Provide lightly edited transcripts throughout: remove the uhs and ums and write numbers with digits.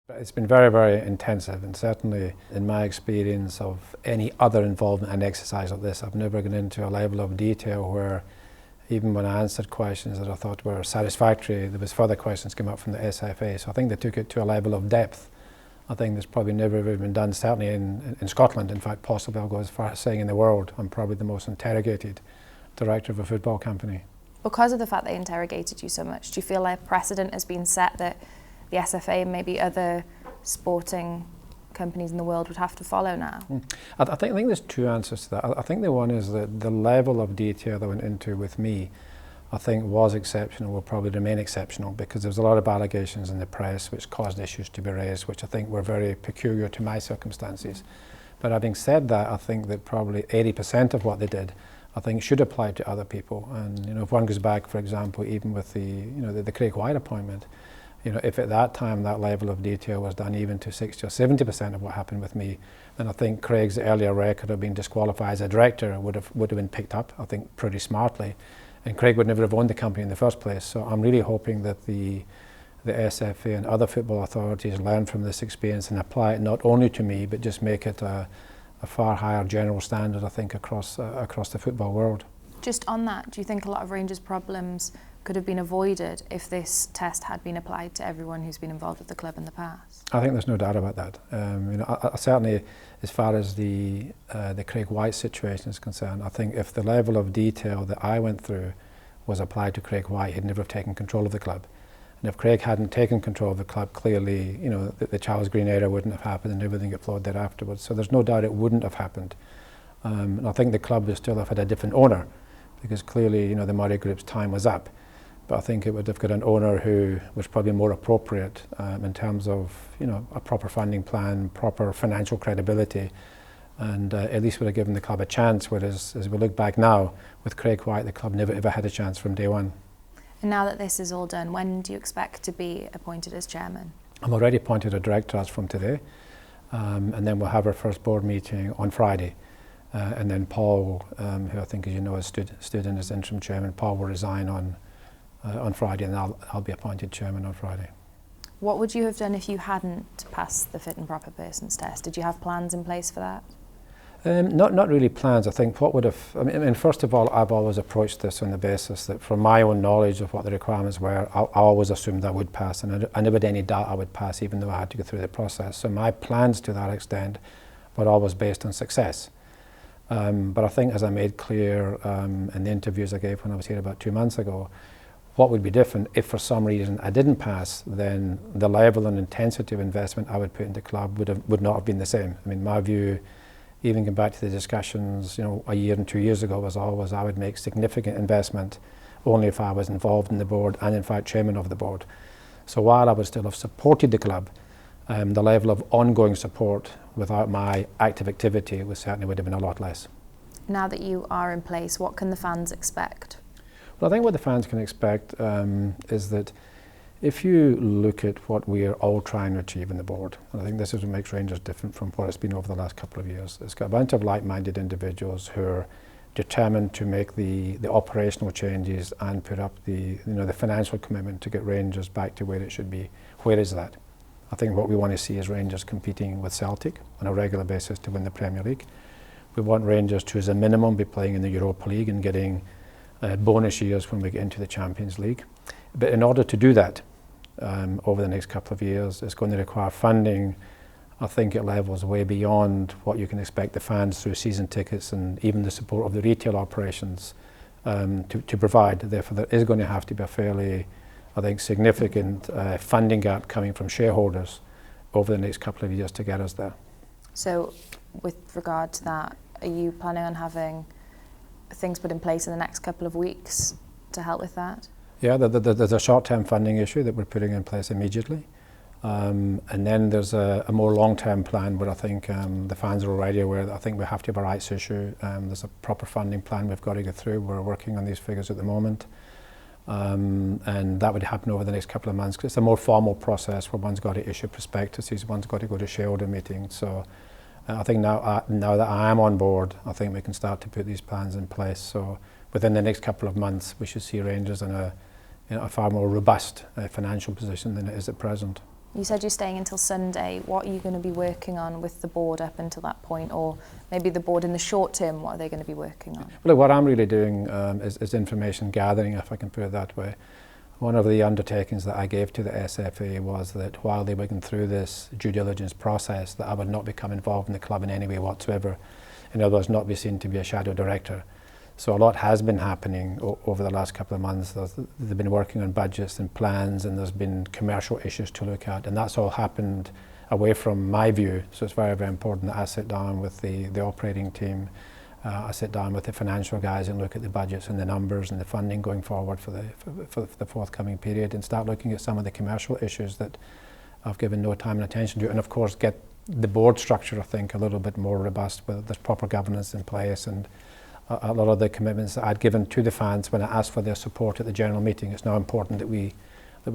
It's been very, very intensive, and certainly in my experience of any other involvement in exercise like this, I've never gone into a level of detail where even when I answered questions that I thought were satisfactory, there was further questions came up from the SFA. So I think they took it to a level of depth I think that's probably never ever been done, certainly in Scotland. In fact, possibly I'll go as far as saying in the world. I'm probably the most interrogated director of a football company. Because of the fact they interrogated you so much, do you feel like precedent has been set that the SFA and maybe other sporting companies in the world would have to follow now? I think there's two answers to that. I think the one is that the level of detail they went into with me, I think was exceptional, will probably remain exceptional, because there was a lot of allegations in the press which caused issues to be raised, which I think were very peculiar to my circumstances. But having said that, I think that probably 80% of what they did, I think, should apply to other people. And if one goes back, for example, even with the Craig White appointment, if at that time that level of detail was done even to 60 or 70% of what happened with me, then I think Craig's earlier record of being disqualified as a director would have been picked up, I think, pretty smartly. And Craig would never have owned the company in the first place. So I'm really hoping that the SFA and other football authorities learn from this experience and apply it not only to me, but just make it a far higher general standard, I think, across the football world. Just on that, do you think a lot of Rangers' problems could have been avoided if this test had been applied to everyone who's been involved with the club in the past? I think there's no doubt about that. I certainly, as far as the Craig White situation is concerned, I think if the level of detail that I went through was applied to Craig White, he'd never have taken control of the club. And if Craig hadn't taken control of the club, clearly, the Charles Green era wouldn't have happened and everything that flowed there afterwards. So there's no doubt it wouldn't have happened. And I think the club would still have had a different owner, because clearly, the Murray Group's time was up. But I think it would have got an owner who was probably more appropriate in terms of, a proper funding plan, proper financial credibility, and at least would have given the club a chance. Whereas, as we look back now, with Craig White, the club never ever had a chance from day one. And now that this is all done, when do you expect to be appointed as chairman? I'm already appointed a director as from today, and then we'll have our first board meeting on Friday. And then Paul, who I think, as you know, has stood in as interim chairman, Paul will resign on Friday, and I'll be appointed chairman on Friday. What would you have done if you hadn't passed the fit and proper persons test? Did you have plans in place for that? Not really plans. I think what would have, first of all, I've always approached this on the basis that from my own knowledge of what the requirements were, I always assumed I would pass, and I never had any doubt I would pass, even though I had to go through the process. So my plans to that extent were always based on success. But I think, as I made clear in the interviews I gave when I was here about 2 months ago, what would be different if for some reason I didn't pass, then the level and intensity of investment I would put into the club would not have been the same. My view, even going back to the discussions, a year and 2 years ago, was always I would make significant investment only if I was involved in the board and in fact chairman of the board. So while I would still have supported the club, the level of ongoing support without my active activity certainly would have been a lot less. Now that you are in place, what can the fans expect? Well, I think what the fans can expect is that if you look at what we are all trying to achieve in the board, and I think this is what makes Rangers different from what it's been over the last couple of years, it's got a bunch of like-minded individuals who are determined to make the operational changes and put up the financial commitment to get Rangers back to where it should be. Where is that? I think what we want to see is Rangers competing with Celtic on a regular basis to win the Premier League. We want Rangers to, as a minimum, be playing in the Europa League and getting bonus years when we get into the Champions League. But in order to do that over the next couple of years, it's going to require funding, I think, at levels way beyond what you can expect the fans through season tickets and even the support of the retail operations to provide. Therefore, there is going to have to be a fairly, I think, significant funding gap coming from shareholders over the next couple of years to get us there. So, with regard to that, are you planning on having things put in place in the next couple of weeks to help with that? Yeah, there's a short-term funding issue that we're putting in place immediately. And then there's a more long-term plan where I think the fans are already aware that I think we have to have a rights issue. There's a proper funding plan we've got to get through. We're working on these figures at the moment. And that would happen over the next couple of months, because it's a more formal process where one's got to issue prospectuses, one's got to go to shareholder meetings. So I think now that I am on board, I think we can start to put these plans in place. So within the next couple of months, we should see Rangers in a far more robust financial position than it is at present. You said you're staying until Sunday. What are you going to be working on with the board up until that point, or maybe the board in the short term, what are they going to be working on? Well, what I'm really doing is information gathering, if I can put it that way. One of the undertakings that I gave to the SFA was that while they were going through this due diligence process, that I would not become involved in the club in any way whatsoever. In other words, not be seen to be a shadow director. So a lot has been happening over the last couple of months. They've been working on budgets and plans, and there's been commercial issues to look at, and that's all happened away from my view. So it's very, very important that I sit down with the operating team, I sit down with the financial guys and look at the budgets and the numbers and the funding going forward for the forthcoming period, and start looking at some of the commercial issues that I've given no time and attention to, and of course get the board structure, I think, a little bit more robust with there's proper governance in place, and a lot of the commitments that I'd given to the fans when I asked for their support at the general meeting. It's now important that we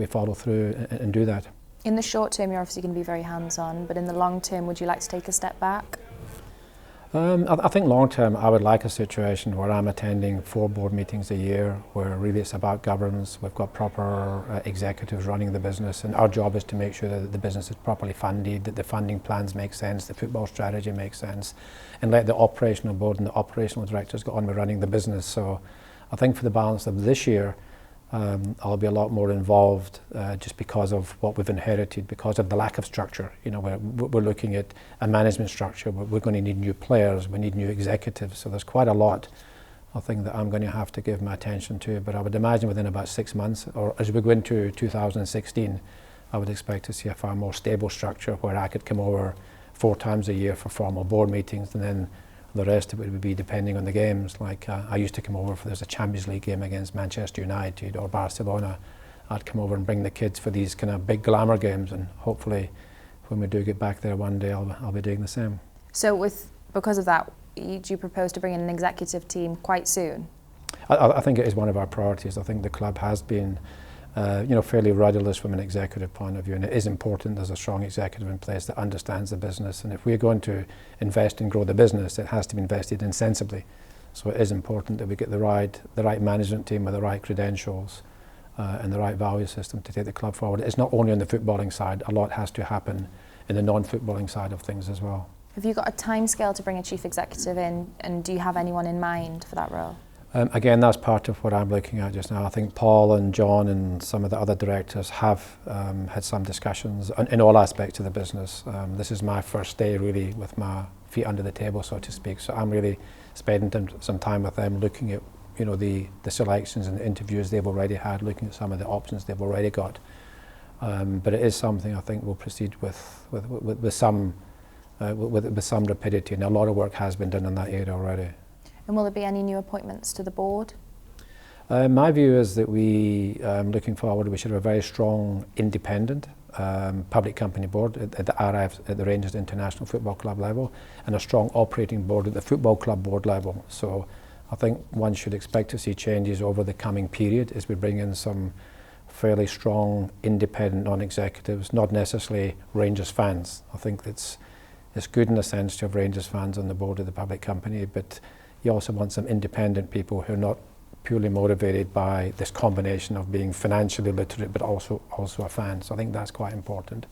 follow through and do that. In the short term, you're obviously going to be very hands-on, but in the long term, would you like to take a step back? I think long term, I would like a situation where I'm attending 4 board meetings a year, where really it's about governance. We've got proper executives running the business, and our job is to make sure that the business is properly funded, that the funding plans make sense, the football strategy makes sense, and let the operational board and the operational directors get on with running the business. So I think for the balance of this year, I'll be a lot more involved just because of what we've inherited, because of the lack of structure. You know, we're looking at a management structure. We're going to need new players, we need new executives. So there's quite a lot, I think, that I'm going to have to give my attention to. But I would imagine within about 6 months, or as we go into 2016, I would expect to see a far more stable structure where I could come over 4 times a year for formal board meetings, and then the rest of it would be depending on the games. Like I used to come over if there's a Champions League game against Manchester United or Barcelona. I'd come over and bring the kids for these kind of big glamour games, and hopefully when we do get back there one day, I'll be doing the same. So because of that, do you propose to bring in an executive team quite soon? I think it is one of our priorities. I think the club has been fairly rudderless from an executive point of view, and it is important there's a strong executive in place that understands the business, and if we're going to invest and grow the business, it has to be invested in sensibly. So it is important that we get the right management team with the right credentials and the right value system to take the club forward. It's not only on the footballing side, a lot has to happen in the non-footballing side of things as well. Have you got a timescale to bring a chief executive in, and do you have anyone in mind for that role? Again, that's part of what I'm looking at just now. I think Paul and John and some of the other directors have had some discussions in all aspects of the business. This is my first day really with my feet under the table, so to speak. So I'm really spending some time with them, looking at the selections and the interviews they've already had, looking at some of the options they've already got. But it is something I think we'll proceed with some rapidity, and a lot of work has been done in that area already. And will there be any new appointments to the board? My view is that looking forward, we should have a very strong, independent public company board at the RIF, at the Rangers International Football Club level, and a strong operating board at the football club board level. So I think one should expect to see changes over the coming period as we bring in some fairly strong, independent non-executives, not necessarily Rangers fans. I think it's good in a sense to have Rangers fans on the board of the public company, but you also want some independent people who are not purely motivated by this combination of being financially literate but also a fan. So I think that's quite important.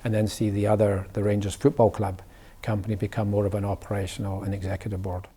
And then see the Rangers Football Club company become more of an operational and executive board.